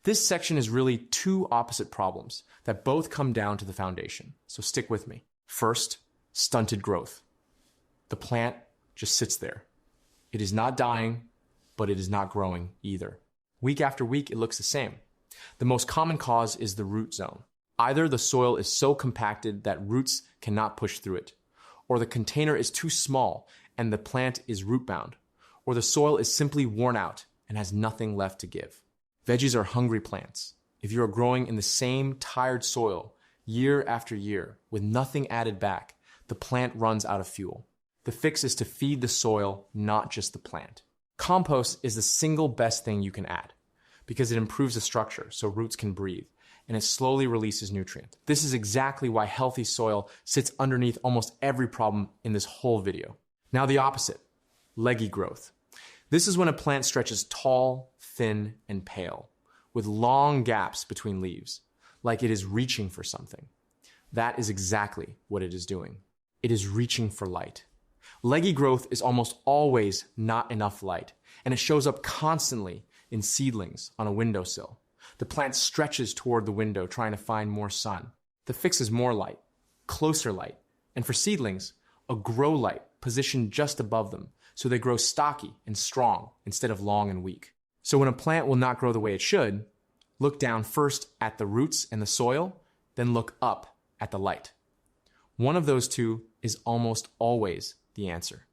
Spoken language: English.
This section is really two opposite problems that both come down to the foundation, so stick with me. First, stunted growth. The plant just sits there. It is not dying, but it is not growing either. Week after week, it looks the same. The most common cause is the root zone. Either the soil is so compacted that roots cannot push through it, or the container is too small and the plant is root bound, or the soil is simply worn out and has nothing left to give. Veggies are hungry plants. If you are growing in the same tired soil year after year with nothing added back, the plant runs out of fuel. The fix is to feed the soil, not just the plant. Compost is the single best thing you can add because it improves the structure so roots can breathe, and it slowly releases nutrients. This is exactly why healthy soil sits underneath almost every problem in this whole video. Now the opposite, leggy growth. This is when a plant stretches tall, thin, and pale, with long gaps between leaves, like it is reaching for something. That is exactly what it is doing. It is reaching for light. Leggy growth is almost always not enough light, and it shows up constantly in seedlings on a windowsill. The plant stretches toward the window trying to find more sun. The fix is more light, closer light, and for seedlings, a grow light positioned just above them so they grow stocky and strong instead of long and weak. So when a plant will not grow the way it should, look down first at the roots and the soil, then look up at the light. One of those two is almost always the answer.